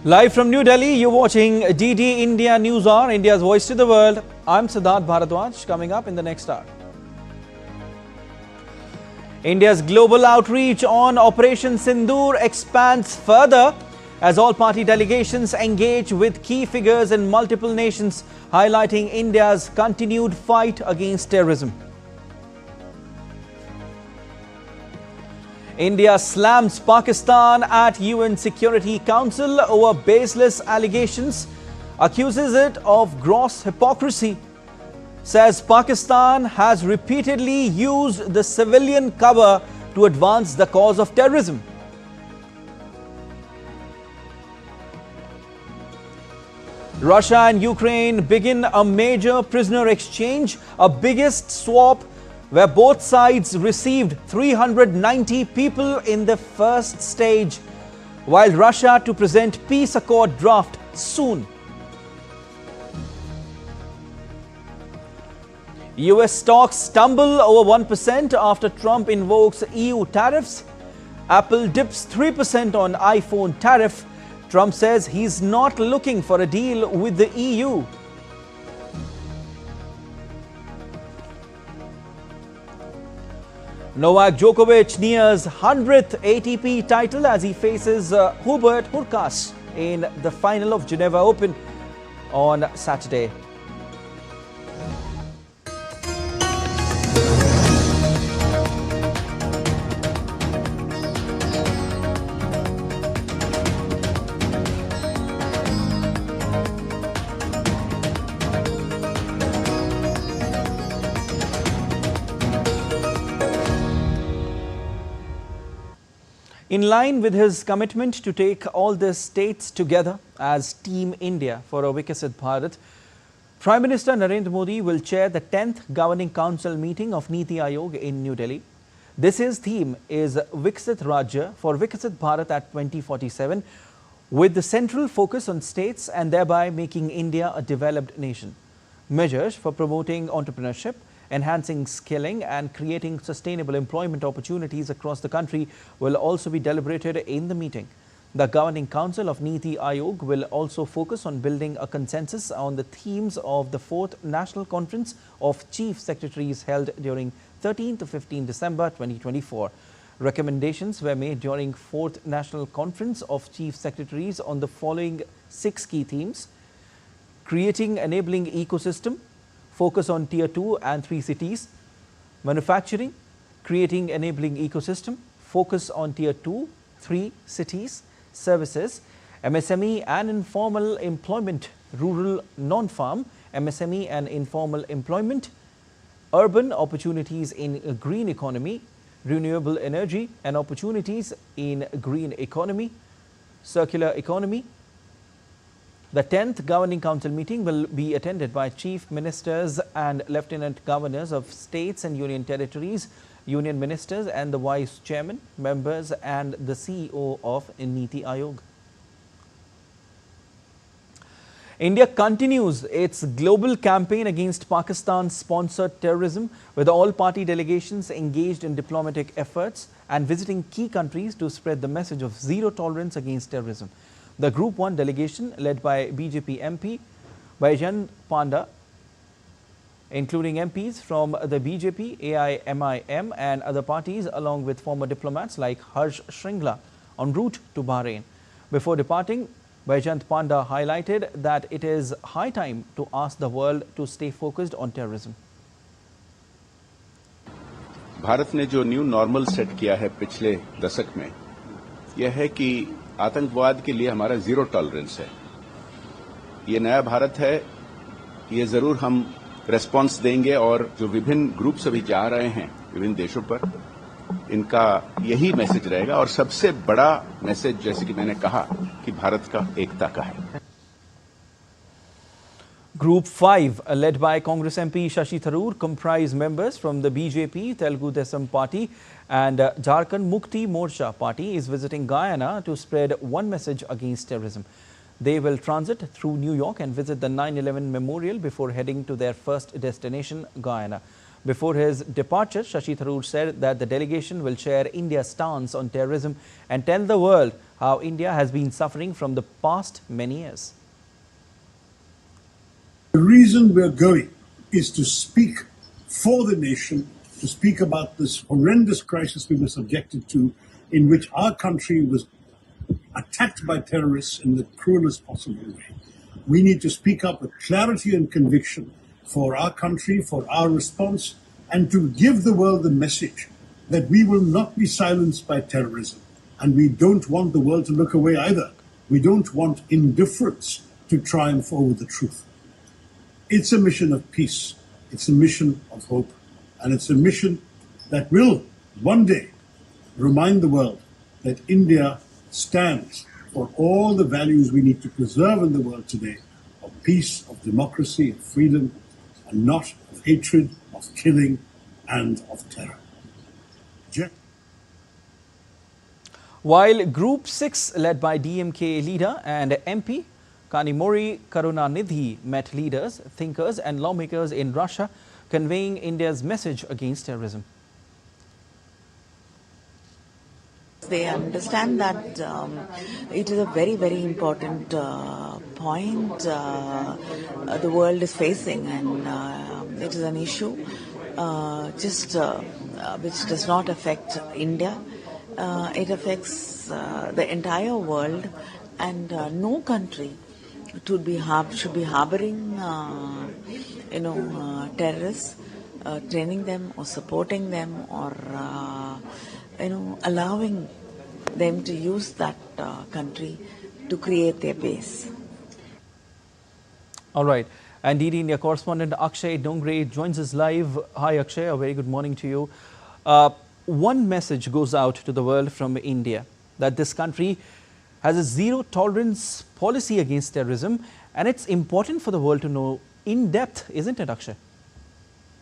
Live from New Delhi, you're watching DD India News Hour, India's voice to the world. I'm Siddharth Bharadwaj. Coming up in the next hour, India's global outreach on Operation Sindoor expands further as all party delegations engage with key figures in multiple nations, highlighting India's continued fight against terrorism. India slams Pakistan at UN Security Council over baseless allegations, accuses it of gross hypocrisy, says Pakistan has repeatedly used the civilian cover to advance the cause of terrorism. Russia and Ukraine begin a major prisoner exchange, a biggest swap where both sides received 390 people in the first stage, while Russia to present peace accord draft soon. US stocks stumble over 1% after Trump invokes EU tariffs. Apple dips 3% on iPhone tariff. Trump says he's not looking for a deal with the EU. Novak Djokovic nears 100th ATP title as he faces Hubert Hurkacz in the final of Geneva Open on Saturday. In line with his commitment to take all the states together as Team India for a Viksit Bharat, Prime Minister Narendra Modi will chair the 10th Governing Council meeting of Niti Aayog in New Delhi. This year's theme is Viksit Rajya for Viksit Bharat at 2047, with the central focus on states and thereby making India a developed nation. Measures for promoting entrepreneurship, enhancing skilling and creating sustainable employment opportunities across the country will also be deliberated in the meeting. The Governing Council of Niti Aayog will also focus on building a consensus on the themes of the 4th National Conference of Chief Secretaries held during 13 to 15 December 2024. Recommendations were made during 4th National Conference of Chief Secretaries on the following 6 key themes: creating enabling ecosystem, focus on Tier 2 and 3 cities; manufacturing, creating enabling ecosystem, focus on Tier 2, 3 cities; services, MSME and informal employment, rural non-farm, MSME and informal employment; urban opportunities in green economy, renewable energy and opportunities in green economy, circular economy. The 10th Governing Council meeting will be attended by Chief Ministers and Lieutenant Governors of states and union territories, union ministers and the Vice Chairman, members and the CEO of Niti Aayog. India continues its global campaign against Pakistan-sponsored terrorism, with all party delegations engaged in diplomatic efforts and visiting key countries to spread the message of zero tolerance against terrorism. The Group 1 delegation, led by BJP MP Baijan Panda, including MPs from the BJP, AIMIM and other parties, along with former diplomats like Harsh Shringla, en route to Bahrain. Before departing, Baijan Panda highlighted that it is high time to ask the world to stay focused on terrorism. Bharat ने जो new normal set किया है पिछले दशक में, यह है कि आतंकवाद के लिए हमारा जीरो टॉलरेंस है। ये नया भारत है, ये जरूर हम रेस्पॉन्स देंगे और जो विभिन्न ग्रुप्स अभी जा रहे हैं विभिन्न देशों पर, इनका यही मैसेज रहेगा और सबसे बड़ा मैसेज, जैसे कि मैंने कहा, कि भारत का एकता का है। Group 5, led by Congress MP Shashi Tharoor, comprise members from the BJP, Telugu Desam Party and Jharkhand Mukti Morcha Party, is visiting Guyana to spread one message against terrorism. They will transit through New York and visit the 9/11 memorial before heading to their first destination, Guyana. Before his departure, Shashi Tharoor said that the delegation will share India's stance on terrorism and tell the world how India has been suffering from the past many years. The reason we're going is to speak for the nation, to speak about this horrendous crisis we were subjected to, in which our country was attacked by terrorists in the cruelest possible way. We need to speak up with clarity and conviction for our country, for our response, and to give the world the message that we will not be silenced by terrorism. And we don't want the world to look away either. We don't want indifference to triumph over the truth. It's a mission of peace. It's a mission of hope. And it's a mission that will one day remind the world that India stands for all the values we need to preserve in the world today, of peace, of democracy, of freedom, and not of hatred, of killing, and of terror. While Group 6, led by DMK leader and MP Kanimori Karunanidhi, met leaders, thinkers and lawmakers in Russia, conveying India's message against terrorism. They understand that it is a very, very important point the world is facing, and it is an issue which does not affect India. It affects the entire world, and no country should be harboring terrorists, training them or supporting them, or allowing them to use that country to create their base. All right. And DD India correspondent Akshay Dongre joins us live. Hi Akshay, a very good morning to you. One message goes out to the world from India, that this country has a zero tolerance policy against terrorism, and it's important for the world to know in depth, isn't it, Akshay?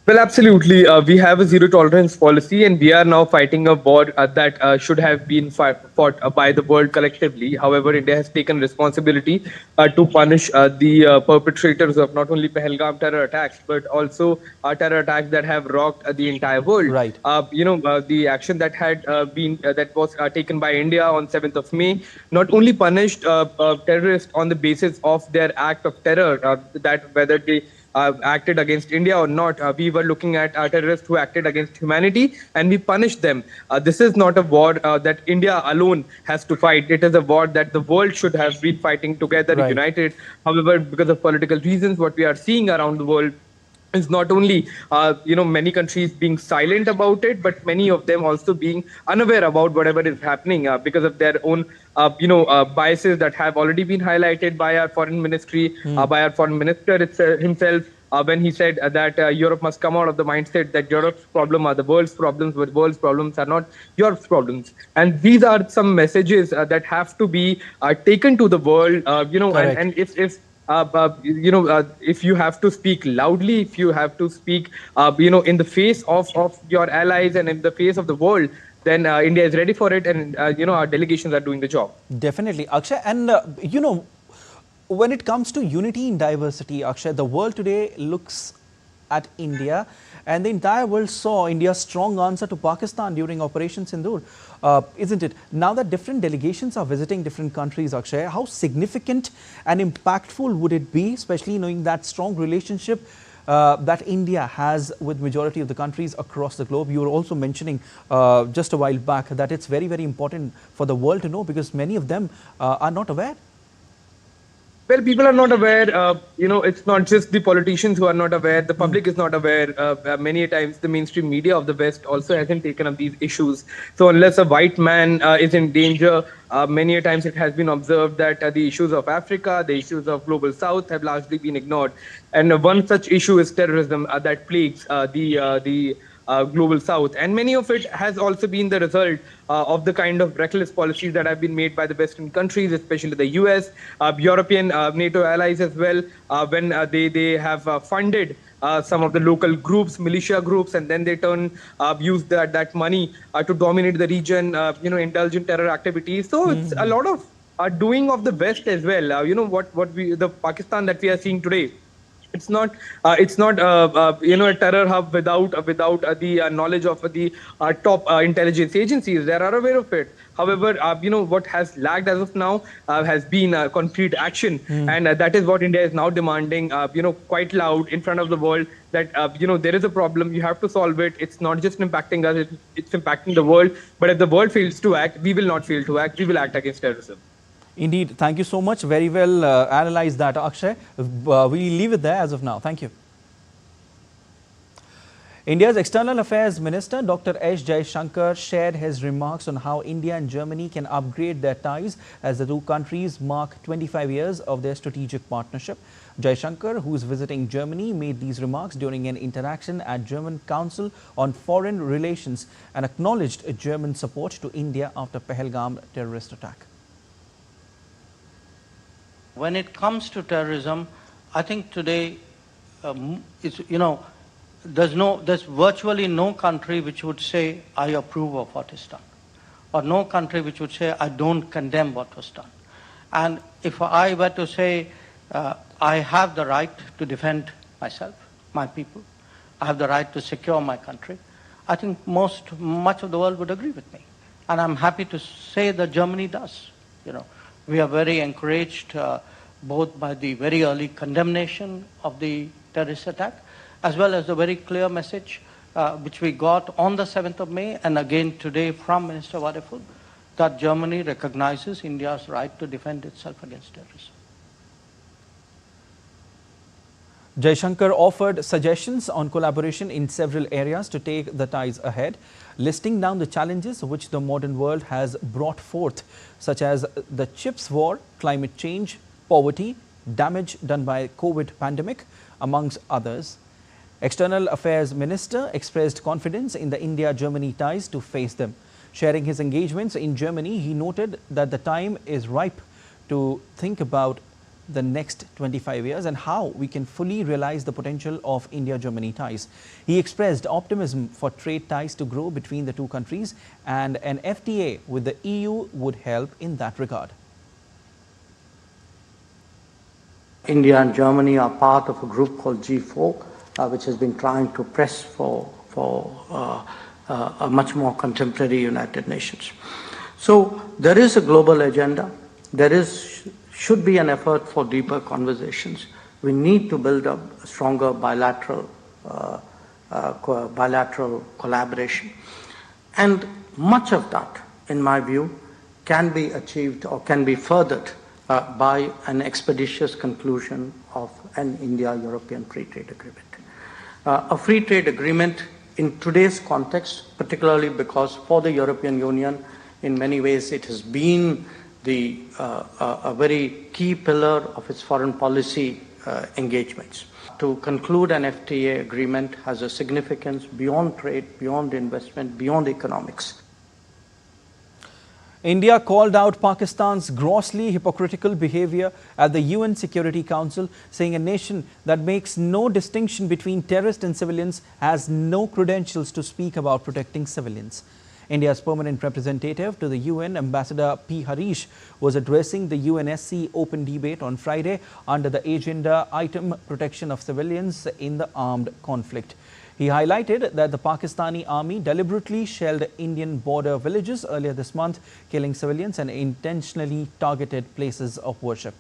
Well, absolutely. We have a zero tolerance policy, and we are now fighting a war that should have been fought by the world collectively. However, India has taken responsibility to punish the perpetrators of not only Pahalgam terror attacks, but also terror attacks that have rocked the entire world. Right. The action that had that was taken by India on 7th of May not only punished terrorists on the basis of their act of terror, that whether they acted against India or not, we were looking at terrorists who acted against humanity, and we punished them. This is not a war that India alone has to fight. It is a war that the world should have been fighting together, right, united. However, because of political reasons, what we are seeing around the world is not only many countries being silent about it, but many of them also being unaware about whatever is happening because of their own biases that have already been highlighted by our foreign ministry, by our foreign minister himself, when he said that Europe must come out of the mindset that Europe's problem are the world's problems, but world's problems are not Europe's problems. And these are some messages that have to be taken to the world, and if you have to speak loudly, if you have to speak, in the face of your allies and in the face of the world, then India is ready for it, and our delegations are doing the job. Definitely, Akshay. And when it comes to unity in diversity, Akshay, the world today looks at India, and the entire world saw India's strong answer to Pakistan during Operation Sindoor, isn't it? Now that different delegations are visiting different countries, Akshay, how significant and impactful would it be, especially knowing that strong relationship that India has with majority of the countries across the globe? You were also mentioning just a while back that it's very, very important for the world to know, because many of them are not aware. Well, people are not aware. It's not just the politicians who are not aware. The public is not aware. Many times, the mainstream media of the West also hasn't taken up these issues. So unless a white man is in danger, many times it has been observed that the issues of Africa, the issues of global South have largely been ignored. And one such issue is terrorism that plagues the global South. And many of it has also been the result of the kind of reckless policies that have been made by the Western countries, especially the US, European NATO allies as well, when they have funded some of the local groups, militia groups, and then they use that money to dominate the region, indulge in terror activities. So it's a lot of doing of the West as well. The Pakistan that we are seeing today It's not a terror hub without the knowledge of the top intelligence agencies. They are aware of it. However, what has lagged as of now has been concrete action, and that is what India is now demanding. Quite loud in front of the world that there is a problem. You have to solve it. It's not just impacting us; it's impacting the world. But if the world fails to act, we will not fail to act. We will act against terrorism. Indeed. Thank you so much. Very well analyzed that, Akshay. We leave it there as of now. Thank you. India's External Affairs Minister Dr. S. Jaishankar shared his remarks on how India and Germany can upgrade their ties as the two countries mark 25 years of their strategic partnership. Jaishankar, who is visiting Germany, made these remarks during an interaction at German Council on Foreign Relations and acknowledged German support to India after Pahalgam terrorist attack. When it comes to terrorism, I think today, there's virtually no country which would say, I approve of what is done. Or no country which would say, I don't condemn what was done. And if I were to say, I have the right to defend myself, my people, I have the right to secure my country, I think much of the world would agree with me. And I'm happy to say that Germany does. We are very encouraged both by the very early condemnation of the terrorist attack, as well as the very clear message which we got on the 7th of May and again today from Minister Vladimir, that Germany recognizes India's right to defend itself against terrorism. Jaishankar offered suggestions on collaboration in several areas to take the ties ahead, listing down the challenges which the modern world has brought forth, such as the chips war, climate change, poverty, damage done by COVID pandemic, amongst others. External Affairs Minister expressed confidence in the India-Germany ties to face them. Sharing his engagements in Germany, he noted that the time is ripe to think about the next 25 years and how we can fully realize the potential of India-Germany ties. He expressed optimism for trade ties to grow between the two countries, and an FTA with the EU would help in that regard. India and Germany are part of a group called G4, which has been trying to press for a much more contemporary United Nations. So there is a global agenda. There should be an effort for deeper conversations. We need to build up a stronger bilateral collaboration. And much of that, in my view, can be achieved or can be furthered by an expeditious conclusion of an India-European free trade agreement. A free trade agreement in today's context, particularly because for the European Union, in many ways it has been a very key pillar of its foreign policy engagements. To conclude an FTA agreement has a significance beyond trade, beyond investment, beyond economics. India called out Pakistan's grossly hypocritical behavior at the UN Security Council, saying a nation that makes no distinction between terrorists and civilians has no credentials to speak about protecting civilians. India's permanent representative to the UN, Ambassador P. Harish, was addressing the UNSC open debate on Friday under the agenda item Protection of Civilians in the Armed Conflict. He highlighted that the Pakistani army deliberately shelled Indian border villages earlier this month, killing civilians and intentionally targeted places of worship.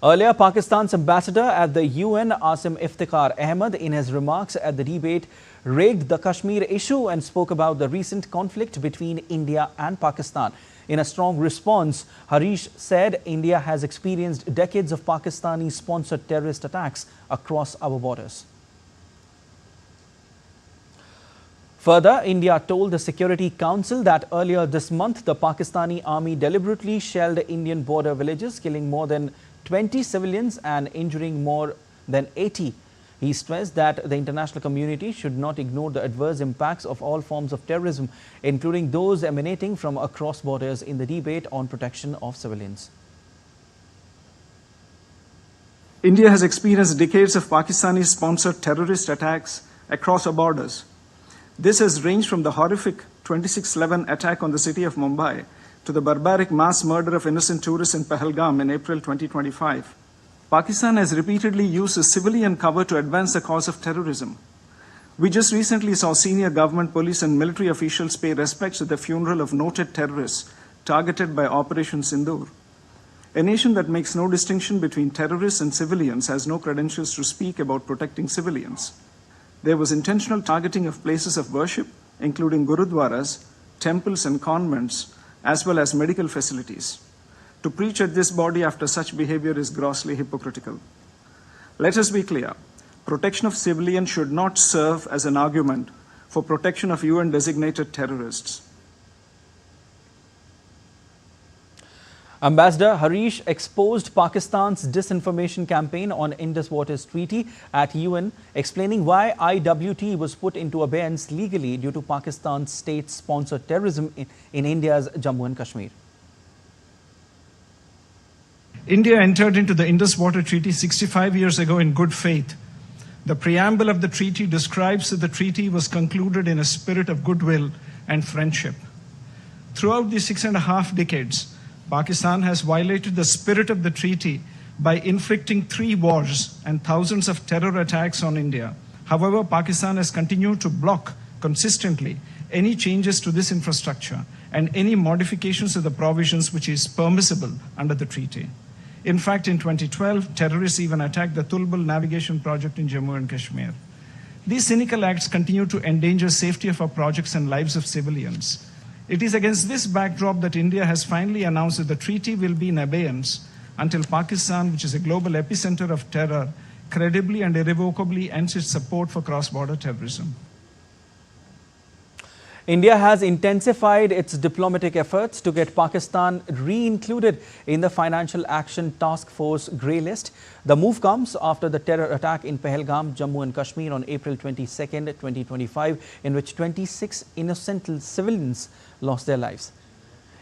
Earlier, Pakistan's ambassador at the UN, Asim Iftikhar Ahmed, in his remarks at the debate, raised the Kashmir issue and spoke about the recent conflict between India and Pakistan. In a strong response, Harish said India has experienced decades of Pakistani-sponsored terrorist attacks across our borders. Further, India told the Security Council that earlier this month, the Pakistani army deliberately shelled Indian border villages, killing more than 20 civilians and injuring more than 80. He stressed that the international community should not ignore the adverse impacts of all forms of terrorism, including those emanating from across borders, in the debate on protection of civilians. India has experienced decades of Pakistani-sponsored terrorist attacks across our borders. This has ranged from the horrific 26/11 attack on the city of Mumbai, to the barbaric mass murder of innocent tourists in Pahalgam in April 2025. Pakistan has repeatedly used a civilian cover to advance the cause of terrorism. We just recently saw senior government, police and military officials pay respects at the funeral of noted terrorists targeted by Operation Sindoor. A nation that makes no distinction between terrorists and civilians has no credentials to speak about protecting civilians. There was intentional targeting of places of worship, including gurudwaras, temples and convents, as well as medical facilities. To preach at this body after such behavior is grossly hypocritical. Let us be clear. Protection of civilians should not serve as an argument for protection of UN-designated terrorists. Ambassador Harish exposed Pakistan's disinformation campaign on Indus Waters Treaty at UN, explaining why IWT was put into abeyance legally due to Pakistan's state-sponsored terrorism in India's Jammu and Kashmir. India entered into the Indus Water Treaty 65 years ago in good faith. The preamble of the treaty describes that the treaty was concluded in a spirit of goodwill and friendship. Throughout the 6.5 decades, Pakistan has violated the spirit of the treaty by inflicting 3 wars and thousands of terror attacks on India. However, Pakistan has continued to block consistently any changes to this infrastructure and any modifications to the provisions which is permissible under the treaty. In fact, in 2012, terrorists even attacked the Tulbul navigation project in Jammu and Kashmir. These cynical acts continue to endanger safety of our projects and lives of civilians. It is against this backdrop that India has finally announced that the treaty will be in abeyance until Pakistan, which is a global epicenter of terror, credibly and irrevocably ends its support for cross-border terrorism. India has intensified its diplomatic efforts to get Pakistan re-included in the Financial Action Task Force grey list. The move comes after the terror attack in Pahalgam, Jammu and Kashmir on April 22, 2025, in which 26 innocent civilians lost their lives.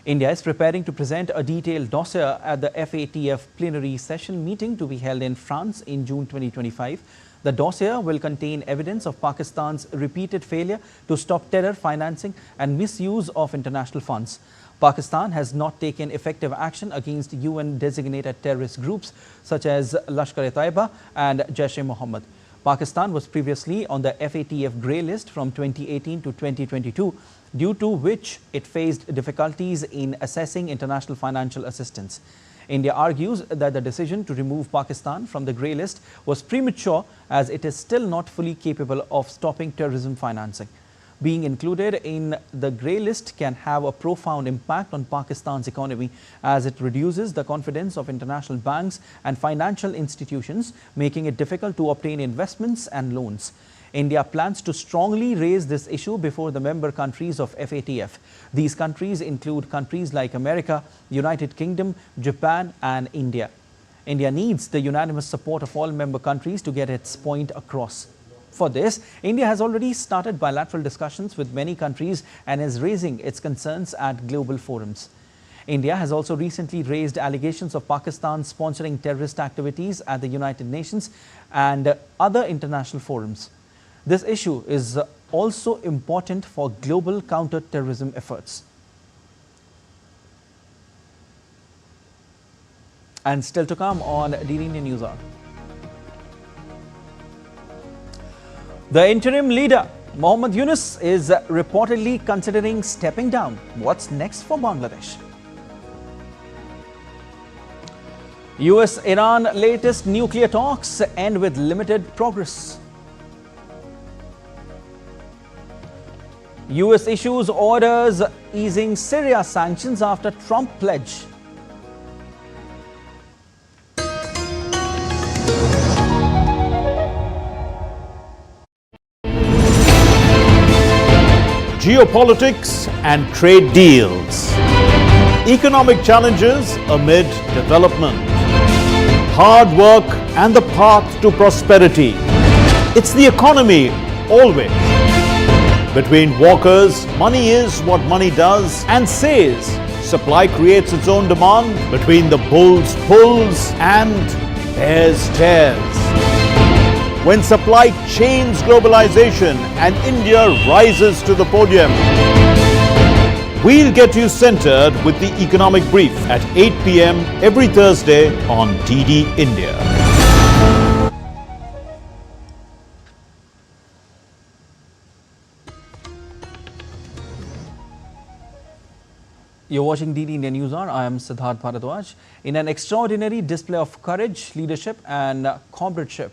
India is preparing to present a detailed dossier at the FATF plenary session meeting to be held in France in June 2025. The dossier will contain evidence of Pakistan's repeated failure to stop terror financing and misuse of international funds. Pakistan has not taken effective action against UN-designated terrorist groups such as Lashkar-e-Taiba and Jaish-e-Mohammed. Pakistan was previously on the FATF grey list from 2018 to 2022, due to which it faced difficulties in assessing international financial assistance. India argues that the decision to remove Pakistan from the grey list was premature, as it is still not fully capable of stopping terrorism financing. Being included in the grey list can have a profound impact on Pakistan's economy, as it reduces the confidence of international banks and financial institutions, making it difficult to obtain investments and loans. India plans to strongly raise this issue before the member countries of FATF. These countries include countries like America, United Kingdom, Japan and India. India needs the unanimous support of all member countries to get its point across. For this, India has already started bilateral discussions with many countries and is raising its concerns at global forums. India has also recently raised allegations of Pakistan sponsoring terrorist activities at the United Nations and other international forums. This issue is also important for global counter-terrorism efforts. And still to come on DD India News Hour. The interim leader, Mohammad Yunus, is reportedly considering stepping down. What's next for Bangladesh? US-Iran latest nuclear talks end with limited progress. US issues orders easing Syria sanctions after Trump pledge. Geopolitics and trade deals. Economic challenges amid development. Hard work and the path to prosperity. It's the economy always. Between walkers, money is what money does and says. Supply creates its own demand. Between the bulls pulls and bears tears. When supply chains globalization and India rises to the podium. We'll get you centered with the economic brief at 8 p.m. every Thursday on DD India. You're watching DD India News Hour. I am Siddharth Bharadwaj. In an extraordinary display of courage, leadership and comradeship,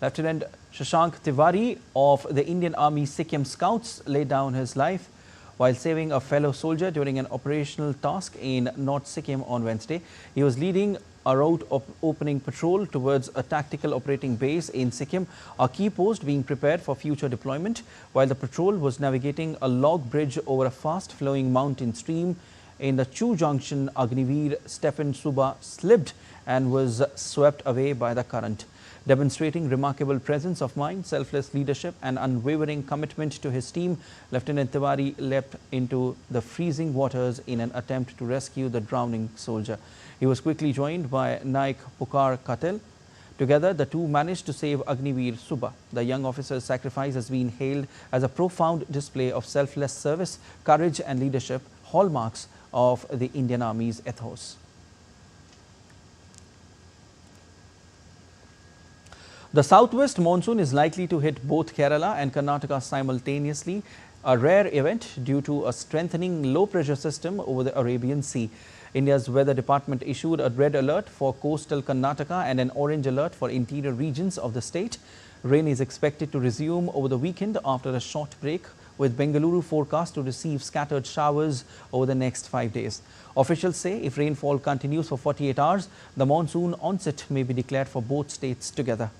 Lieutenant Shashank Tari of the Indian Army Sikkim Scouts laid down his life while saving a fellow soldier during an operational task in North Sikkim on Wednesday. He was leading a route opening patrol towards a tactical operating base in Sikkim, a key post being prepared for future deployment, while the patrol was navigating a log bridge over a fast-flowing mountain stream. In the Chu Junction, Agniveer Stephen Suba slipped and was swept away by the current. Demonstrating remarkable presence of mind, selfless leadership and unwavering commitment to his team, Lieutenant Tari leapt into the freezing waters in an attempt to rescue the drowning soldier. He was quickly joined by Naik Pukar Katel. Together, the two managed to save Agniveer Suba. The young officer's sacrifice has been hailed as a profound display of selfless service, courage and leadership, hallmarks of the Indian Army's ethos. The southwest monsoon is likely to hit both Kerala and Karnataka simultaneously, a rare event due to a strengthening low-pressure system over the Arabian Sea. India's weather department issued a red alert for coastal Karnataka and an orange alert for interior regions of the state. Rain is expected to resume over the weekend after a short break, with Bengaluru forecast to receive scattered showers over the next 5 days. Officials say if rainfall continues for 48 hours, the monsoon onset may be declared for both states together.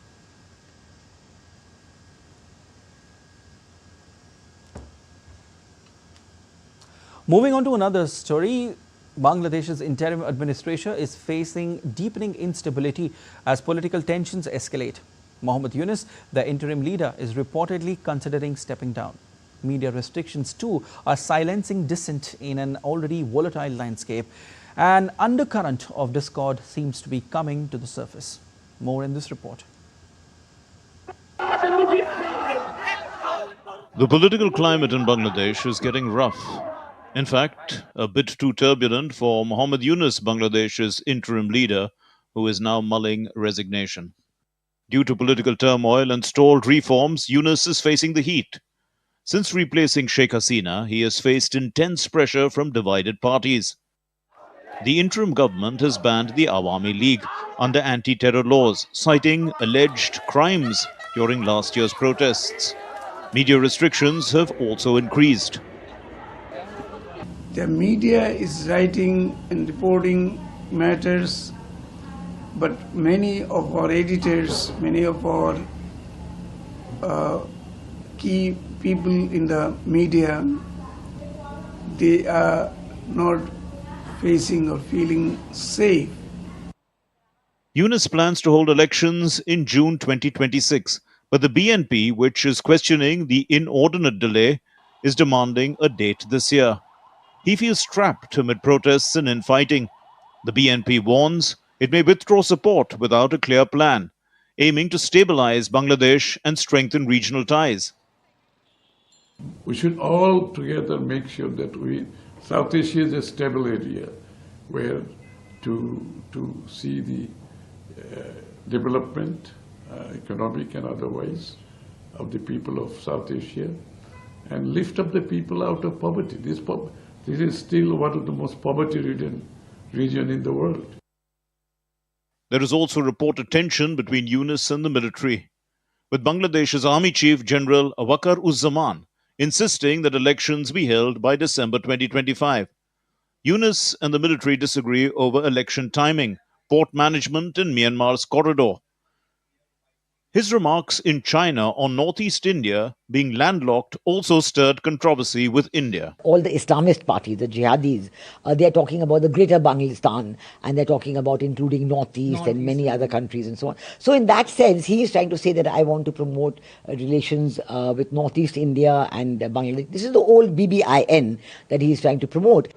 Moving on to another story, Bangladesh's interim administration is facing deepening instability as political tensions escalate. Mohammad Yunus, the interim leader, is reportedly considering stepping down. Media restrictions too are silencing dissent in an already volatile landscape. An undercurrent of discord seems to be coming to the surface. More in this report. The political climate in Bangladesh is getting rough. In fact, a bit too turbulent for Mohammad Yunus, Bangladesh's interim leader, who is now mulling resignation. Due to political turmoil and stalled reforms, Yunus is facing the heat. Since replacing Sheikh Hasina, he has faced intense pressure from divided parties. The interim government has banned the Awami League under anti-terror laws, citing alleged crimes during last year's protests. Media restrictions have also increased. The media is writing and reporting matters, but many of our editors, many of our key people in the media, they are not facing or feeling safe. Yunus plans to hold elections in June 2026, but the BNP, which is questioning the inordinate delay, is demanding a date this year. He feels trapped amid protests and infighting. The BNP warns it may withdraw support without a clear plan, aiming to stabilize Bangladesh and strengthen regional ties. We should all together make sure that South Asia is a stable area where to see the development, economic and otherwise, of the people of South Asia and lift up the people out of poverty. This is still one of the most poverty-ridden regions in the world. There is also reported tension between Yunus and the military, with Bangladesh's Army Chief General Wakar-uz-Zaman insisting that elections be held by December 2025. Yunus and the military disagree over election timing, port management and Myanmar's corridor. His remarks in China on northeast India being landlocked also stirred controversy with India. All the Islamist parties, the jihadis, they are talking about the greater Bangladesh and they're talking about including northeast and many other countries and so on. So in that sense, he is trying to say that I want to promote relations with northeast India and Bangladesh. This is the old BBIN that he is trying to promote.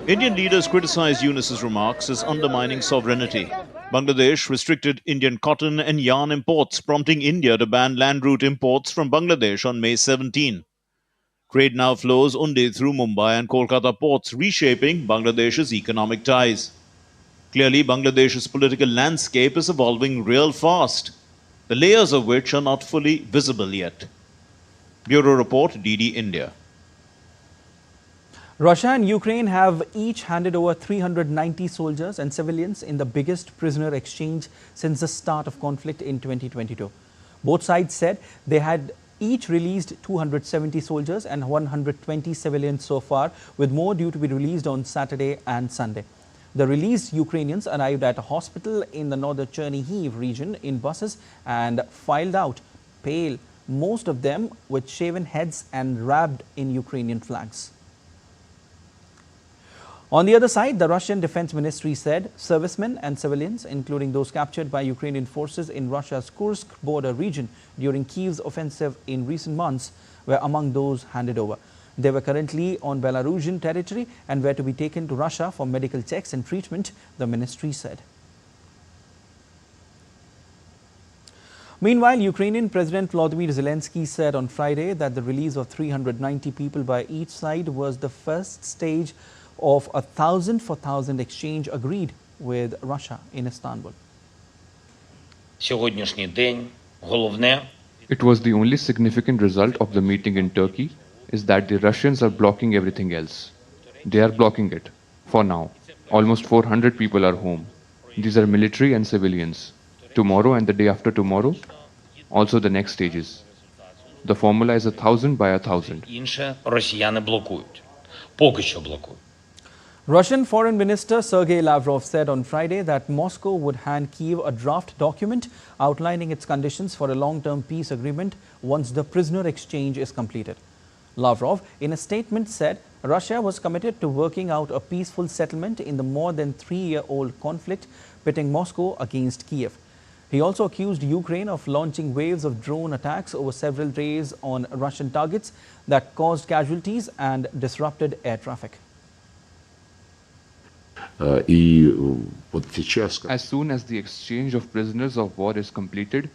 Indian leaders criticized Yunus's remarks as undermining sovereignty. Bangladesh restricted Indian cotton and yarn imports, prompting India to ban land route imports from Bangladesh on May 17. Trade now flows only through Mumbai and Kolkata ports, reshaping Bangladesh's economic ties. Clearly, Bangladesh's political landscape is evolving real fast, the layers of which are not fully visible yet. Bureau Report, DD India. Russia and Ukraine have each handed over 390 soldiers and civilians in the biggest prisoner exchange since the start of conflict in 2022. Both sides said they had each released 270 soldiers and 120 civilians so far, with more due to be released on Saturday and Sunday. The released Ukrainians arrived at a hospital in the northern Chernihiv region in buses and filed out, pale, most of them with shaven heads and wrapped in Ukrainian flags. On the other side, the Russian Defense Ministry said servicemen and civilians, including those captured by Ukrainian forces in Russia's Kursk border region during Kyiv's offensive in recent months, were among those handed over. They were currently on Belarusian territory and were to be taken to Russia for medical checks and treatment, the ministry said. Meanwhile, Ukrainian President Vladimir Zilinski said on Friday that the release of 390 people by each side was the first stage of a 1,000 for 1,000 exchange agreed with Russia in Istanbul. It was the only significant result of the meeting in Turkey is that the Russians are blocking everything else. They are blocking it. For now, almost 400 people are home. These are military and civilians. Tomorrow and the day after tomorrow, also the next stages. The formula is 1,000 by 1,000. Russian Foreign Minister Sergey Lavrov said on Friday that Moscow would hand Kyiv a draft document outlining its conditions for a long-term peace agreement once the prisoner exchange is completed. Lavrov, in a statement, said Russia was committed to working out a peaceful settlement in the more than 3-year-old conflict pitting Moscow against Kyiv. He also accused Ukraine of launching waves of drone attacks over several days on Russian targets that caused casualties and disrupted air traffic. As soon as the exchange of prisoners of war is completed,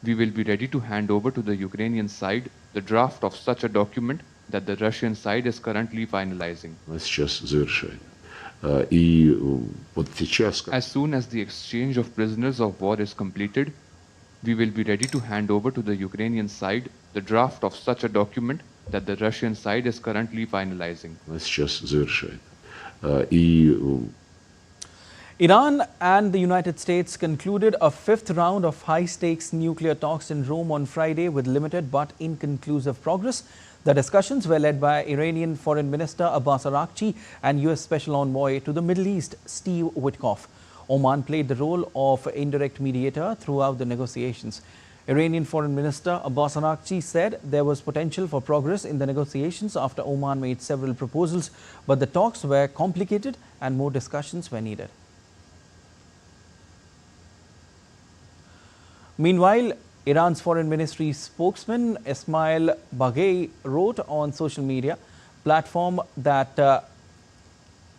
we will be ready to hand over to the Ukrainian side the draft of such a document that the Russian side is currently finalizing. As soon as the exchange of prisoners of war is completed, we will be ready to hand over to the Ukrainian side the draft of such a document that the Russian side is currently finalizing. Iran and the United States concluded a 5th round of high-stakes nuclear talks in Rome on Friday with limited but inconclusive progress. The discussions were led by Iranian Foreign Minister Abbas Araghchi and U.S. Special Envoy to the Middle East, Steve Witkoff. Oman played the role of indirect mediator throughout the negotiations. Iranian Foreign Minister Abbas Araghchi said there was potential for progress in the negotiations after Oman made several proposals, but the talks were complicated and more discussions were needed. Meanwhile, Iran's Foreign Ministry spokesman Ismail Baghei wrote on social media platform that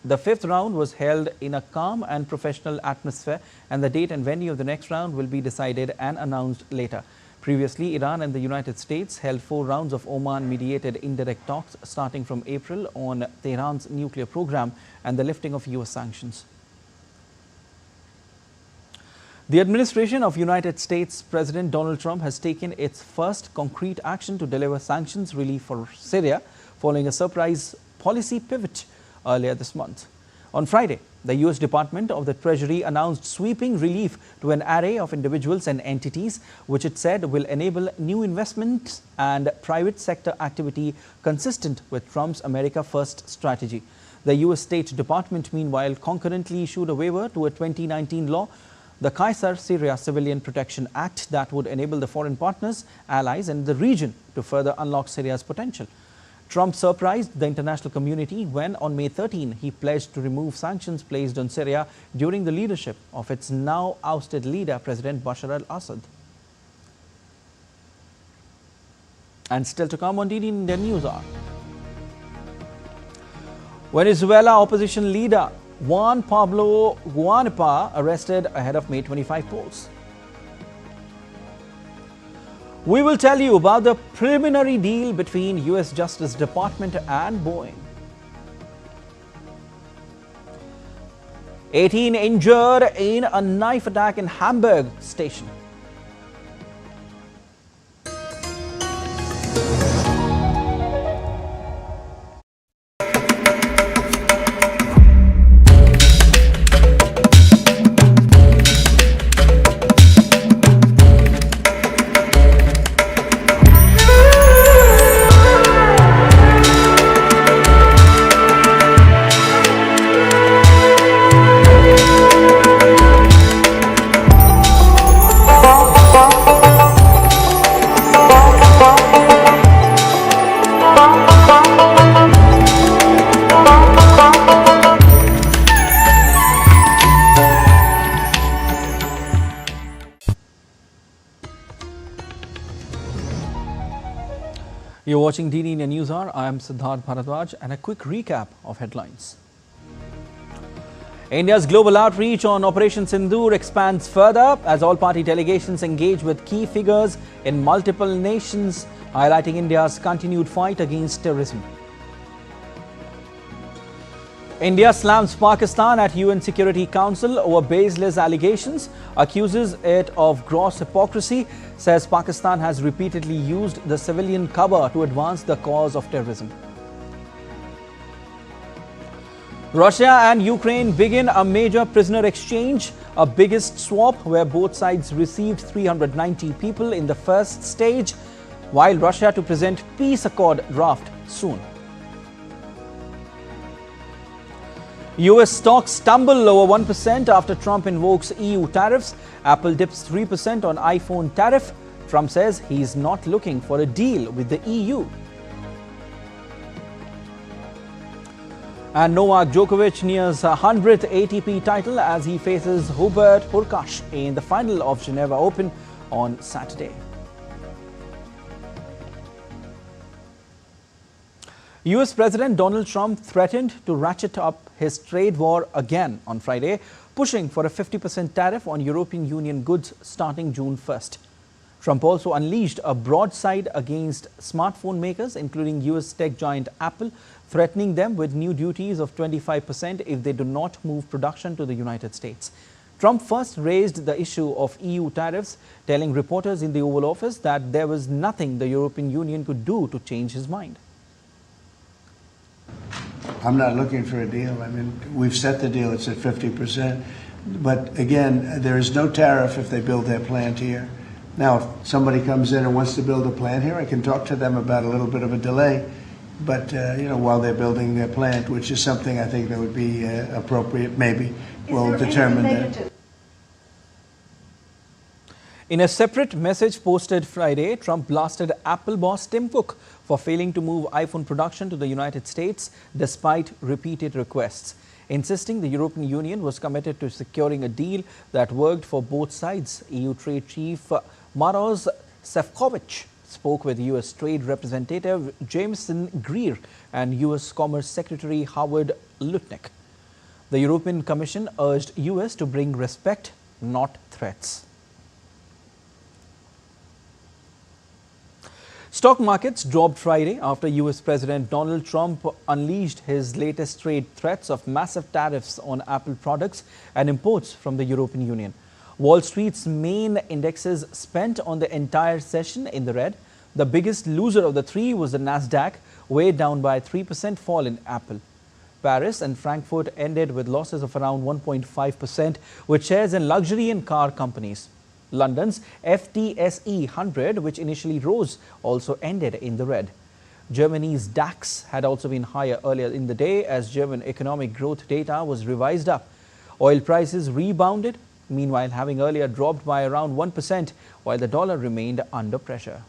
the 5th round was held in a calm and professional atmosphere, and the date and venue of the next round will be decided and announced later. Previously, Iran and the United States held 4 rounds of Oman-mediated indirect talks starting from April on Tehran's nuclear program and the lifting of U.S. sanctions. The administration of United States President Donald Trump has taken its first concrete action to deliver sanctions relief for Syria following a surprise policy pivot earlier this month. On Friday, the U.S. Department of the Treasury announced sweeping relief to an array of individuals and entities, which it said will enable new investments and private sector activity consistent with Trump's America First strategy. The U.S. State Department, meanwhile, concurrently issued a waiver to a 2019 law, the Qaisar Syria Civilian Protection Act, that would enable the foreign partners, allies and the region to further unlock Syria's potential. Trump surprised the international community when on May 13 he pledged to remove sanctions placed on Syria during the leadership of its now ousted leader, President Bashar al-Assad. And still to come on DD India News Hour. Venezuela opposition leader Juan Pablo Guanipa arrested ahead of May 25 polls. We will tell you about the preliminary deal between US Justice Department and Boeing. 18 injured in a knife attack in Hamburg station. You're watching DD India News Hour. I am Siddharth Bharadwaj, and a quick recap of headlines. India's global outreach on Operation Sindoor expands further as all-party delegations engage with key figures in multiple nations, highlighting India's continued fight against terrorism. India slams Pakistan at UN Security Council over baseless allegations, accuses it of gross hypocrisy, says Pakistan has repeatedly used the civilian cover to advance the cause of terrorism. Russia and Ukraine begin a major prisoner exchange, a biggest swap where both sides received 390 people in the first stage, while Russia to present peace accord draft soon. US stocks stumble over 1% after Trump invokes EU tariffs. Apple dips 3% on iPhone tariff. Trump says he's not looking for a deal with the EU. And Novak Djokovic nears 100th ATP title as he faces Hubert Hurkacz in the final of Geneva Open on Saturday. US President Donald Trump threatened to ratchet up his trade war again on Friday, pushing for a 50% tariff on European Union goods starting June 1st. Trump also unleashed a broadside against smartphone makers, including US tech giant Apple, threatening them with new duties of 25% if they do not move production to the United States. Trump first raised the issue of EU tariffs, telling reporters in the Oval Office that there was nothing the European Union could do to change his mind. I'm not looking for a deal. I mean, we've set the deal, it's at 50%. But again, there is no tariff if they build their plant here. Now, if somebody comes in and wants to build a plant here, I can talk to them about a little bit of a delay. But, while they're building their plant, which is something I think that would be appropriate, maybe, we'll determine that. In a separate message posted Friday, Trump blasted Apple boss Tim Cook for failing to move iPhone production to the United States despite repeated requests, insisting the European Union was committed to securing a deal that worked for both sides. EU Trade Chief Maros Sefcovic spoke with US Trade Representative Jameson Greer and US Commerce Secretary Howard Lutnick. The European Commission urged US to bring respect, not threats. Stock markets dropped Friday after US President Donald Trump unleashed his latest trade threats of massive tariffs on Apple products and imports from the European Union. Wall Street's main indexes spent on the entire session in the red. The biggest loser of the three was the Nasdaq, weighed down by a 3% fall in Apple. Paris and Frankfurt ended with losses of around 1.5%, with shares in luxury and car companies. London's FTSE 100, which initially rose, also ended in the red. Germany's DAX had also been higher earlier in the day as German economic growth data was revised up. Oil prices rebounded, meanwhile having earlier dropped by around 1%, while the dollar remained under pressure.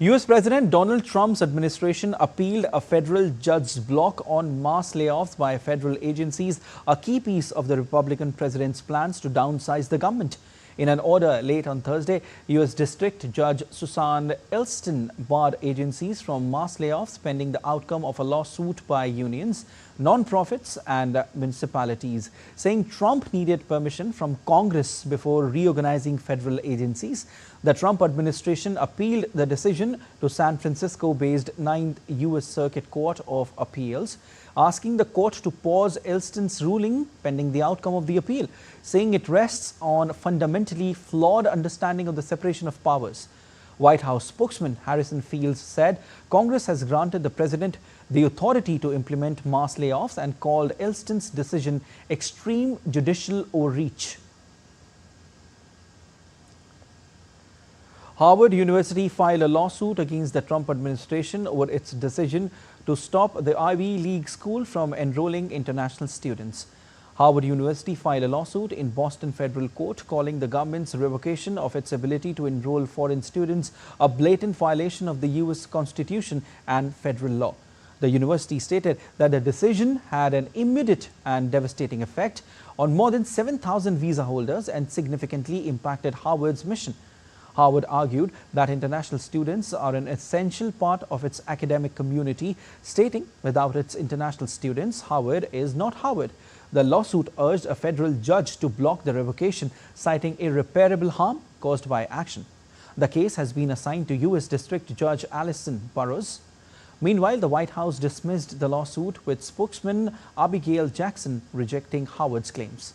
US President Donald Trump's administration appealed a federal judge's block on mass layoffs by federal agencies, a key piece of the Republican president's plans to downsize the government. In an order late on Thursday, U.S. District Judge Susan Elston barred agencies from mass layoffs pending the outcome of a lawsuit by unions, non-profits and municipalities, saying Trump needed permission from Congress before reorganizing federal agencies. The Trump administration appealed the decision to San Francisco-based 9th U.S. Circuit Court of Appeals, asking the court to pause Elston's ruling pending the outcome of the appeal, saying it rests on fundamentally flawed understanding of the separation of powers. White House spokesman Harrison Fields said Congress has granted the president the authority to implement mass layoffs and called Elston's decision extreme judicial overreach. Harvard University filed a lawsuit against the Trump administration over its decision to stop the Ivy League school from enrolling international students. Harvard University filed a lawsuit in Boston federal court calling the government's revocation of its ability to enroll foreign students a blatant violation of the U.S. Constitution and federal law. The university stated that the decision had an immediate and devastating effect on more than 7,000 visa holders and significantly impacted Harvard's mission. Harvard argued that international students are an essential part of its academic community, stating without its international students, Harvard is not Harvard. The lawsuit urged a federal judge to block the revocation, citing irreparable harm caused by action. The case has been assigned to U.S. District Judge Alison Burroughs. Meanwhile, the White House dismissed the lawsuit, with spokesman Abigail Jackson rejecting Harvard's claims.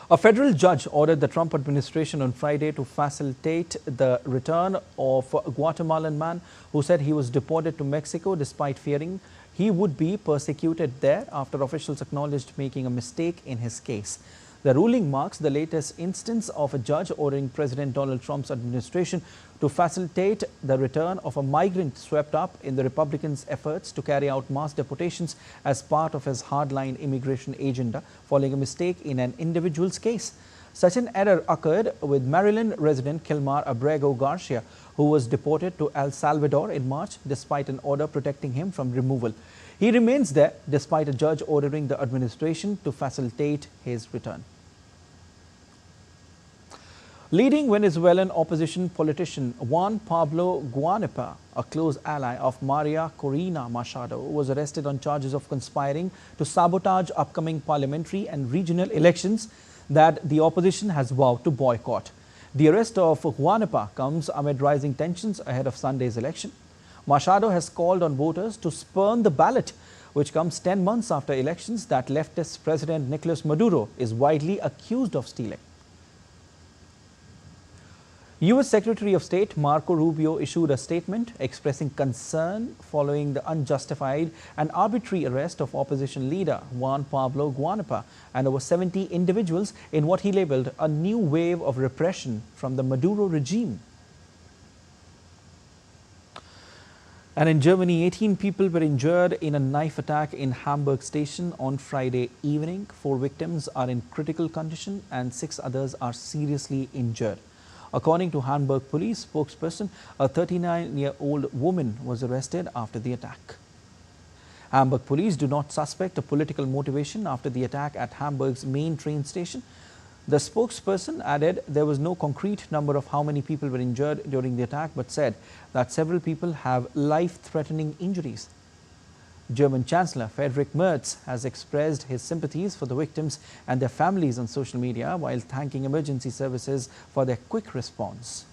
A federal judge ordered the Trump administration on Friday to facilitate the return of a Guatemalan man who said he was deported to Mexico despite fearing he would be persecuted there after officials acknowledged making a mistake in his case. The ruling marks the latest instance of a judge ordering President Donald Trump's administration to facilitate the return of a migrant swept up in the Republicans' efforts to carry out mass deportations as part of his hardline immigration agenda, following a mistake in an individual's case. Such an error occurred with Maryland resident Kilmar Abrego Garcia, who was deported to El Salvador in March despite an order protecting him from removal. He remains there despite a judge ordering the administration to facilitate his return. Leading Venezuelan opposition politician Juan Pablo Guanipa, a close ally of Maria Corina Machado, was arrested on charges of conspiring to sabotage upcoming parliamentary and regional elections that the opposition has vowed to boycott. The arrest of Guanipa comes amid rising tensions ahead of Sunday's election. Machado has called on voters to spurn the ballot, which comes 10 months after elections that leftist President Nicolas Maduro is widely accused of stealing. U.S. Secretary of State Marco Rubio issued a statement expressing concern following the unjustified and arbitrary arrest of opposition leader Juan Pablo Guanipa and over 70 individuals in what he labeled a new wave of repression from the Maduro regime. And in Germany, 18 people were injured in a knife attack in Hamburg station on Friday evening. 4 victims are in critical condition and 6 others are seriously injured. According to Hamburg police spokesperson, a 39-year-old woman was arrested after the attack. Hamburg police do not suspect a political motivation after the attack at Hamburg's main train station. The spokesperson added there was no concrete number of how many people were injured during the attack, but said that several people have life-threatening injuries. German Chancellor Friedrich Merz has expressed his sympathies for the victims and their families on social media while thanking emergency services for their quick response.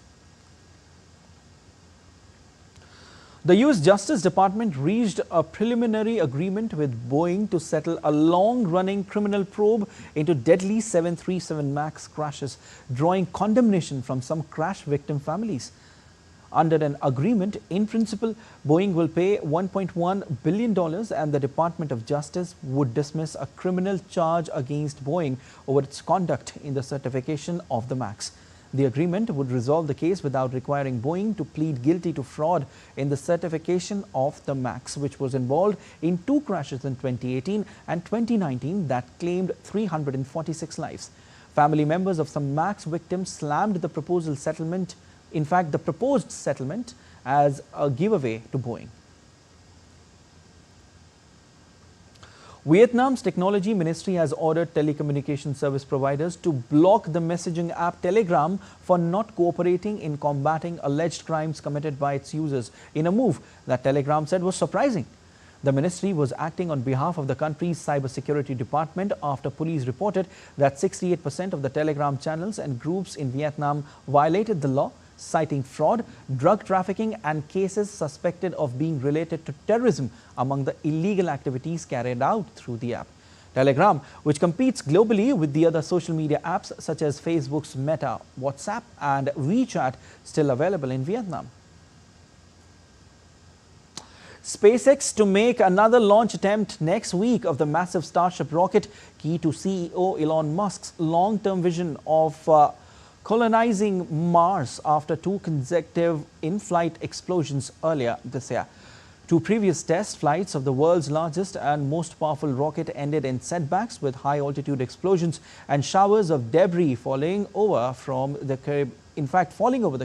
The U.S. Justice Department reached a preliminary agreement with Boeing to settle a long-running criminal probe into deadly 737 MAX crashes, drawing condemnation from some crash victim families. Under an agreement, in principle, Boeing will pay $1.1 billion and the Department of Justice would dismiss a criminal charge against Boeing over its conduct in the certification of the MAX. The agreement would resolve the case without requiring Boeing to plead guilty to fraud in the certification of the MAX, which was involved in 2 crashes in 2018 and 2019 that claimed 346 lives. Family members of some MAX victims slammed the proposed settlement as a giveaway to Boeing. Vietnam's Technology Ministry has ordered telecommunication service providers to block the messaging app Telegram for not cooperating in combating alleged crimes committed by its users, in a move that Telegram said was surprising. The ministry was acting on behalf of the country's cybersecurity department after police reported that 68% of the Telegram channels and groups in Vietnam violated the law, citing fraud, drug trafficking and cases suspected of being related to terrorism among the illegal activities carried out through the app. Telegram, which competes globally with the other social media apps such as Facebook's Meta, WhatsApp and WeChat, still available in Vietnam. SpaceX to make another launch attempt next week of the massive Starship rocket, key to CEO Elon Musk's long-term vision of colonizing Mars after 2 consecutive in-flight explosions earlier this year. 2 previous test flights of the world's largest and most powerful rocket ended in setbacks with high-altitude explosions and showers of debris falling over the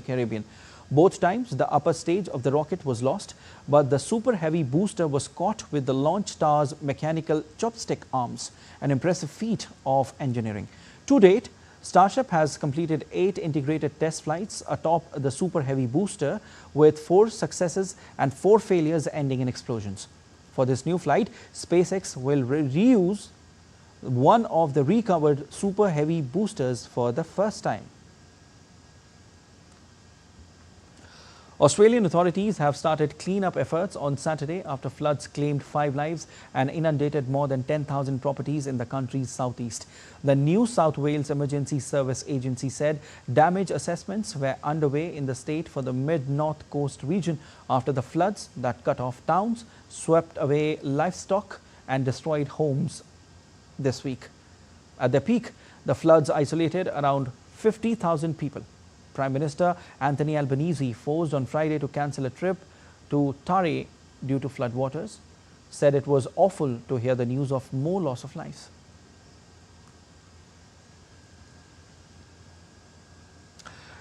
Caribbean. Both times, the upper stage of the rocket was lost, but the Super Heavy booster was caught with the launch tower's mechanical chopstick arms, an impressive feat of engineering. To date, Starship has completed 8 integrated test flights atop the Super Heavy booster, with 4 successes and 4 failures ending in explosions. For this new flight, SpaceX will reuse one of the recovered Super Heavy boosters for the first time. Australian authorities have started clean-up efforts on Saturday after floods claimed 5 lives and inundated more than 10,000 properties in the country's southeast. The New South Wales Emergency Service Agency said damage assessments were underway in the state for the mid-north coast region after the floods that cut off towns, swept away livestock and destroyed homes this week. At their peak, the floods isolated around 50,000 people. Prime Minister Anthony Albanese, forced on Friday to cancel a trip to Tari due to floodwaters, said it was awful to hear the news of more loss of lives.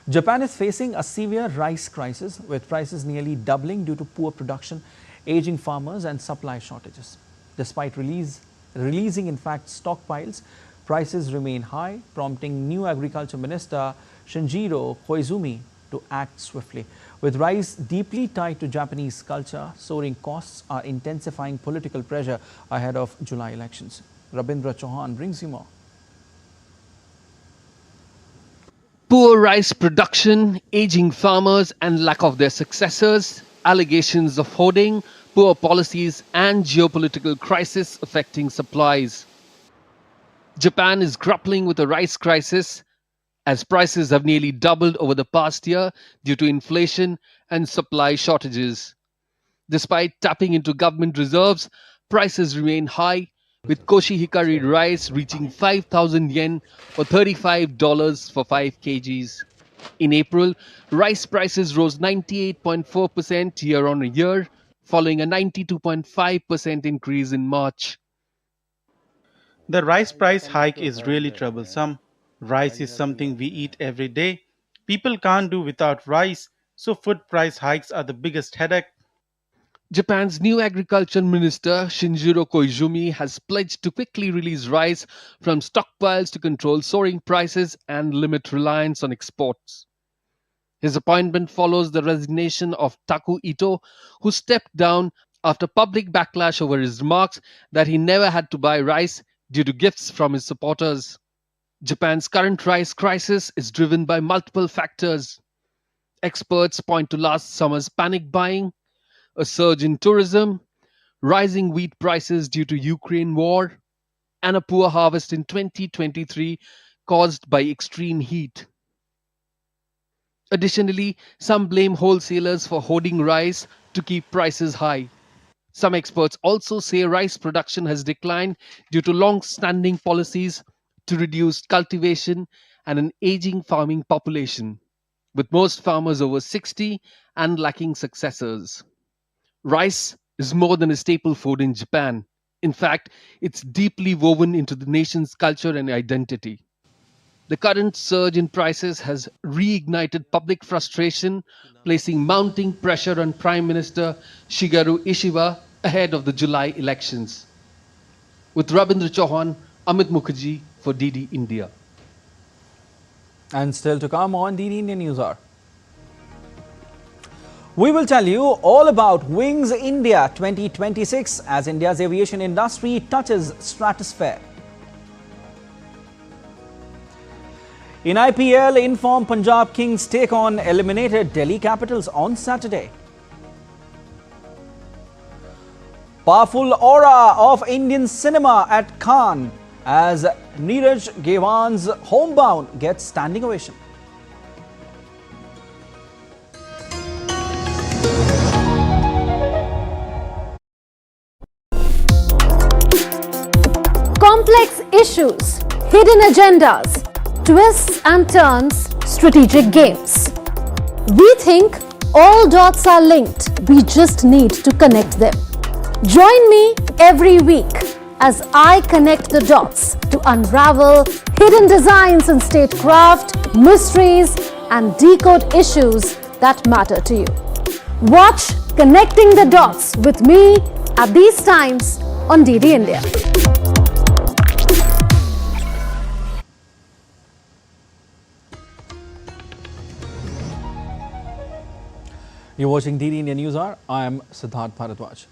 Japan is facing a severe rice crisis, with prices nearly doubling due to poor production, aging farmers and supply shortages. Despite releasing stockpiles, prices remain high, prompting new Agriculture Minister Shinjiro Koizumi to act swiftly. With rice deeply tied to Japanese culture, soaring costs are intensifying political pressure ahead of July elections. Rabindra Chauhan brings you more. Poor rice production, aging farmers and lack of their successors, allegations of hoarding, poor policies and geopolitical crisis affecting supplies. Japan is grappling with a rice crisis as prices have nearly doubled over the past year due to inflation and supply shortages. Despite tapping into government reserves, prices remain high, with Koshihikari rice reaching 5,000 yen or $35 for 5 kgs. In April, rice prices rose 98.4% year-on-year, following a 92.5% increase in March. The rice price hike is really troublesome. Rice is something we eat every day. People can't do without rice, so food price hikes are the biggest headache. Japan's new agriculture minister Shinjiro Koizumi has pledged to quickly release rice from stockpiles to control soaring prices and limit reliance on exports. His appointment follows the resignation of Taku Ito, who stepped down after public backlash over his remarks that he never had to buy rice due to gifts from his supporters. Japan's current rice crisis is driven by multiple factors. Experts point to last summer's panic buying, a surge in tourism, rising wheat prices due to Ukraine war, and a poor harvest in 2023 caused by extreme heat. Additionally, some blame wholesalers for hoarding rice to keep prices high. Some experts also say rice production has declined due to long-standing policies to reduce cultivation and an aging farming population, with most farmers over 60 and lacking successors. Rice is more than a staple food in Japan. In fact, it's deeply woven into the nation's culture and identity. The current surge in prices has reignited public frustration, placing mounting pressure on Prime Minister Shigeru Ishiba ahead of the July elections. With Rabindra Chauhan, Amit Mukherjee for DD India. And still to come on DD Indian News Hour. We will tell you all about Wings India 2026 as India's aviation industry touches stratosphere. In IPL, in-form Punjab Kings take on eliminated Delhi Capitals on Saturday. Powerful aura of Indian cinema at Cannes as Neeraj Gewan's Homebound gets standing ovation. Complex issues, hidden agendas, twists and turns, strategic games. We think all dots are linked. We just need to connect them. Join me every week as I connect the dots to unravel hidden designs in statecraft, mysteries, and decode issues that matter to you. Watch Connecting the Dots with me at these times on DD India. You're watching DD India News Hour. I am Siddharth Bharadwaj.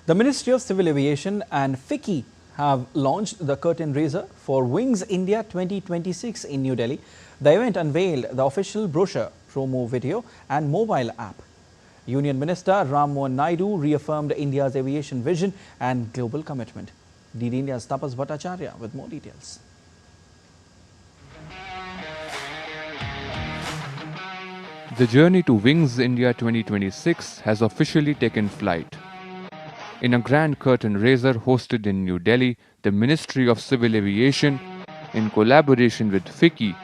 The Ministry of Civil Aviation and FICCI have launched the curtain raiser for Wings India 2026 in New Delhi. The event unveiled the official brochure, promo video and mobile app. Union Minister Ram Mohan Naidu reaffirmed India's aviation vision and global commitment. DD India's Tapas Bhattacharya with more details. The journey to Wings India 2026 has officially taken flight. In a grand curtain raiser hosted in New Delhi, the Ministry of Civil Aviation, in collaboration with FICCI,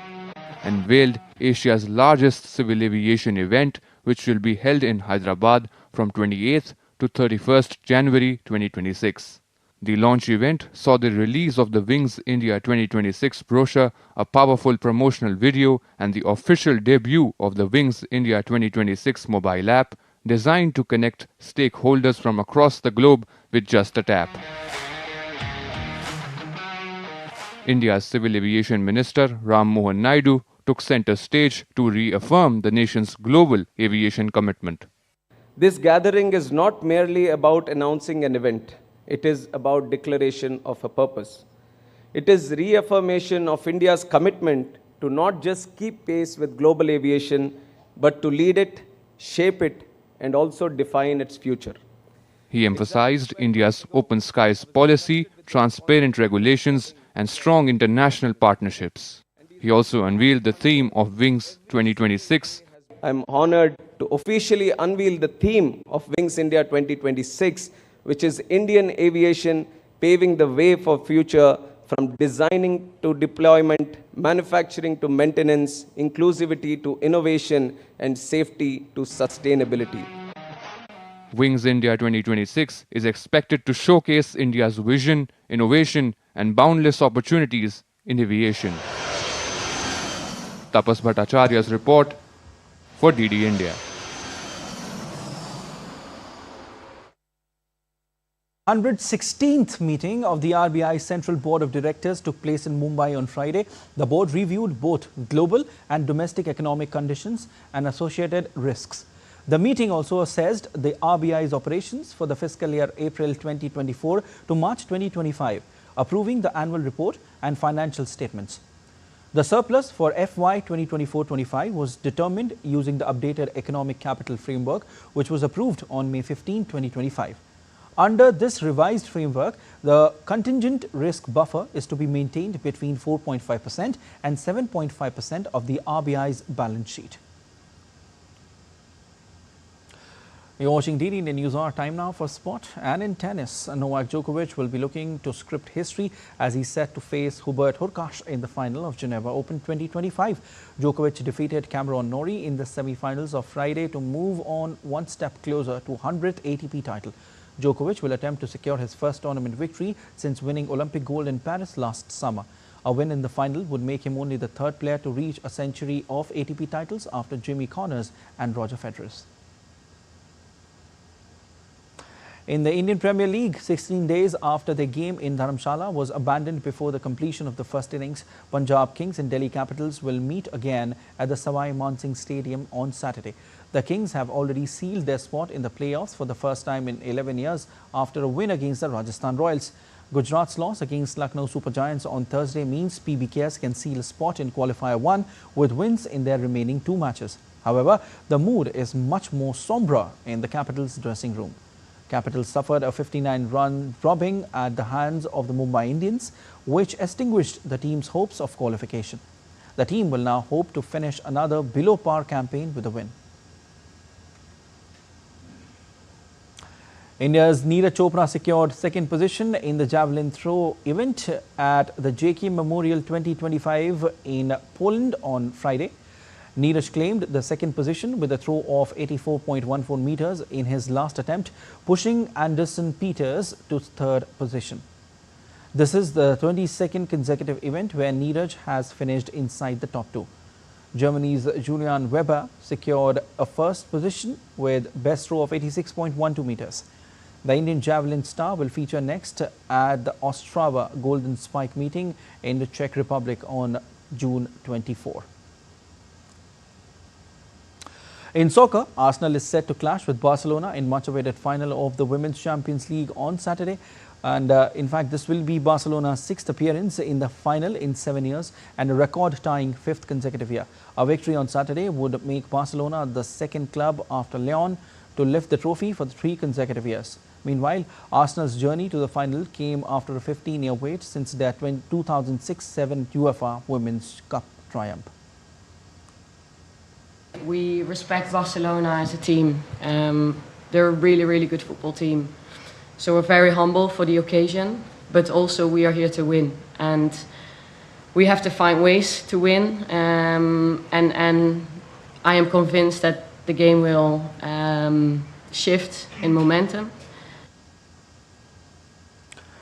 unveiled Asia's largest civil aviation event, which will be held in Hyderabad from 28th to 31st January 2026. The launch event saw the release of the Wings India 2026 brochure, a powerful promotional video, and the official debut of the Wings India 2026 mobile app, designed to connect stakeholders from across the globe with just a tap. India's Civil Aviation Minister Ram Mohan Naidu took center stage to reaffirm the nation's global aviation commitment. This gathering is not merely about announcing an event. It is about declaration of a purpose. It is reaffirmation of India's commitment to not just keep pace with global aviation, but to lead it, shape it, and also define its future. He emphasized India's open skies policy, transparent regulations, and strong international partnerships. He also unveiled the theme of Wings 2026. I'm honored to officially unveil the theme of Wings India 2026, which is Indian aviation paving the way for future, from designing to deployment, manufacturing to maintenance, inclusivity to innovation, and safety to sustainability. Wings India 2026 is expected to showcase India's vision, innovation, and boundless opportunities in aviation. Tapas Bhattacharya's report for DD India. 116th meeting of the RBI Central Board of Directors took place in Mumbai on Friday. The board reviewed both global and domestic economic conditions and associated risks. The meeting also assessed the RBI's operations for the fiscal year April 2024 to March 2025, approving the annual report and financial statements. The surplus for FY 2024-25 was determined using the updated economic capital framework, which was approved on May 15, 2025. Under this revised framework, the contingent risk buffer is to be maintained between 4.5% and 7.5% of the RBI's balance sheet. You're watching DD Indian News Hour. Time now for sport. And in tennis, Novak Djokovic will be looking to script history as he's set to face Hubert Hurkacz in the final of Geneva Open 2025. Djokovic defeated Cameron Norrie in the semi-finals of Friday to move on one step closer to 100th ATP title. Djokovic will attempt to secure his first tournament victory since winning Olympic gold in Paris last summer. A win in the final would make him only the third player to reach a century of ATP titles after Jimmy Connors and Roger Federer. In the Indian Premier League, 16 days after their game in Dharamshala was abandoned before the completion of the first innings, Punjab Kings and Delhi Capitals will meet again at the Savai Mansingh Stadium on Saturday. The Kings have already sealed their spot in the playoffs for the first time in 11 years after a win against the Rajasthan Royals. Gujarat's loss against Lucknow Super Giants on Thursday means PBKs can seal a spot in Qualifier 1 with wins in their remaining 2 matches. However, the mood is much more sombre in the Capitals' dressing room. Capitals suffered a 59-run drubbing at the hands of the Mumbai Indians, which extinguished the team's hopes of qualification. The team will now hope to finish another below-par campaign with a win. India's Neeraj Chopra secured second position in the Javelin Throw event at the JK Memorial 2025 in Poland on Friday. Neeraj claimed the second position with a throw of 84.14 meters in his last attempt, pushing Anderson Peters to third position. This is the 22nd consecutive event where Neeraj has finished inside the top 2. Germany's Julian Weber secured a first position with best throw of 86.12 meters. The Indian javelin star will feature next at the Ostrava Golden Spike meeting in the Czech Republic on June 24. In soccer, Arsenal is set to clash with Barcelona in much-awaited final of the Women's Champions League on Saturday. And in fact, this will be Barcelona's 6th appearance in the final in 7 years and a record-tying 5th consecutive year. A victory on Saturday would make Barcelona the second club after Lyon to lift the trophy for 3 consecutive years. Meanwhile, Arsenal's journey to the final came after a 15-year wait since their 2006-07 UEFA Women's Cup triumph. We respect Barcelona as a team. They're a really, really good football team. So we're very humble for the occasion, but also we are here to win. And we have to find ways to win. And I am convinced that the game will shift in momentum.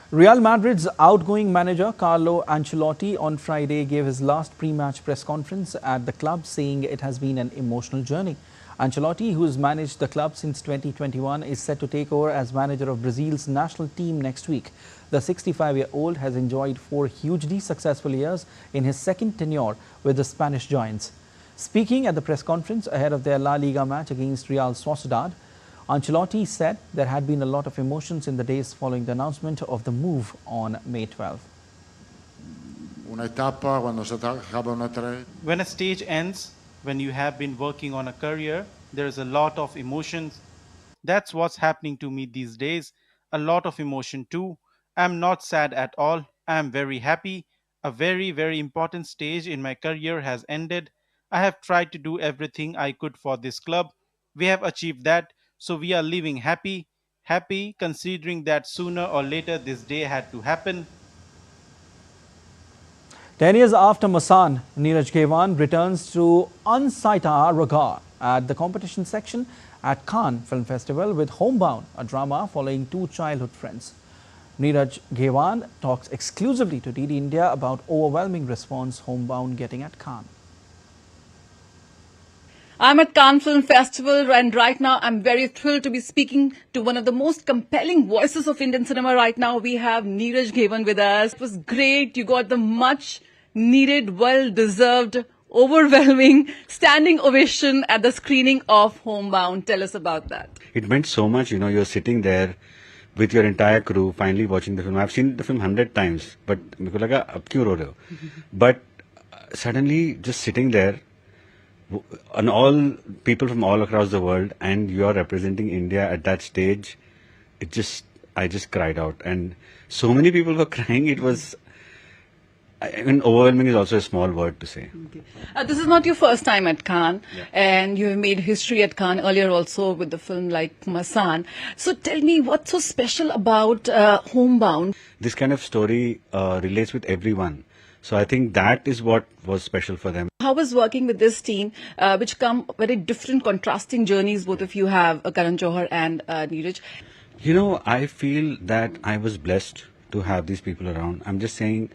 Real Madrid's outgoing manager Carlo Ancelotti on Friday gave his last pre-match press conference at the club, saying it has been an emotional journey. Ancelotti, who has managed the club since 2021, is set to take over as manager of Brazil's national team next week. The 65-year-old has enjoyed 4 hugely successful years in his second tenure with the Spanish Giants. Speaking at the press conference ahead of their La Liga match against Real Sociedad, Ancelotti said there had been a lot of emotions in the days following the announcement of the move on May 12. When a stage ends, when you have been working on a career, there is a lot of emotions. That's what's happening to me these days. A lot of emotion too. I'm not sad at all. I'm very happy. A very, very important stage in my career has ended. I have tried to do everything I could for this club. We have achieved that. So we are living happy considering that sooner or later this day had to happen. 10 years after Masan, Neeraj Gewan returns to Unsaita Raga at the competition section at Cannes Film Festival with Homebound, a drama following 2 childhood friends. Neeraj Gewan talks exclusively to DD India about overwhelming response Homebound getting at Cannes. I'm at Cannes Film Festival and right now I'm very thrilled to be speaking to one of the most compelling voices of Indian cinema right now. We have Neeraj Gewan with us. It was great. You got the much needed, well-deserved, overwhelming standing ovation at the screening of Homebound. Tell us about that. It meant so much, you know, you're sitting there with your entire crew finally watching the film. I've seen the film 100 times, but meko laga ab kyun ro rahe ho? But suddenly just sitting there and all people from all across the world, and you are representing India at that stage, I just cried out, and so many people were crying. It was, I mean, overwhelming is also a small word to say. Okay. This is not your first time at Cannes, and you have made history at Cannes earlier also with the film like Masan. So tell me, what's so special about Homebound? This kind of story relates with everyone. So I think that is what was special for them. How was working with this team, which come very different, contrasting journeys both of you have, Karan Johar and Neeraj? You know, I feel that I was blessed to have these people around. I'm just saying,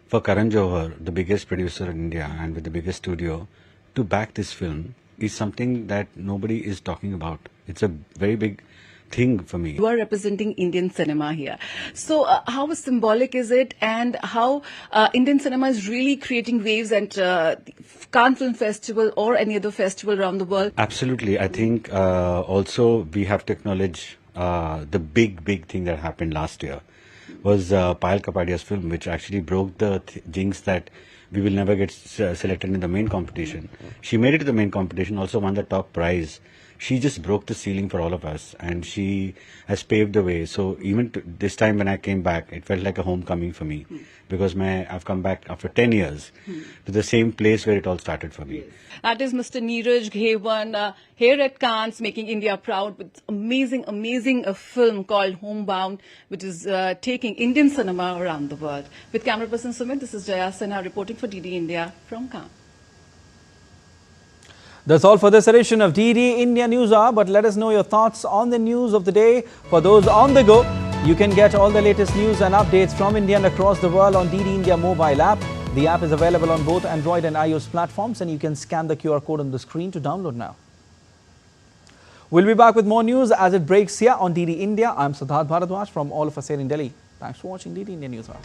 for Karan Johar, the biggest producer in India and with the biggest studio, to back this film is something that nobody is talking about. It's a very big thing for me. You are representing Indian cinema here. So how symbolic is it, and how Indian cinema is really creating waves at Cannes Film Festival or any other festival around the world? Absolutely. I think also we have to acknowledge the big thing that happened last year was Payal Kapadia's film, which actually broke the jinx that we will never get selected in the main competition. She made it to the main competition, also won the top prize. She just broke the ceiling for all of us, and she has paved the way. So even this time when I came back, it felt like a homecoming for me, because I've come back after 10 years to the same place where it all started for me. That is Mr. Neeraj Ghewan here at Cannes, making India proud with amazing film called Homebound, which is taking Indian cinema around the world. With camera person Sumit, this is Jaya Sinha reporting for DD India from Cannes. That's all for this edition of DD India News Hour, but let us know your thoughts on the news of the day. For those on the go, you can get all the latest news and updates from India and across the world on DD India mobile app. The app is available on both Android and iOS platforms, and you can scan the QR code on the screen to download now. We'll be back with more news as it breaks here on DD India. I'm Siddharth Bharadwaj from all of us here in Delhi. Thanks for watching DD India News Hour.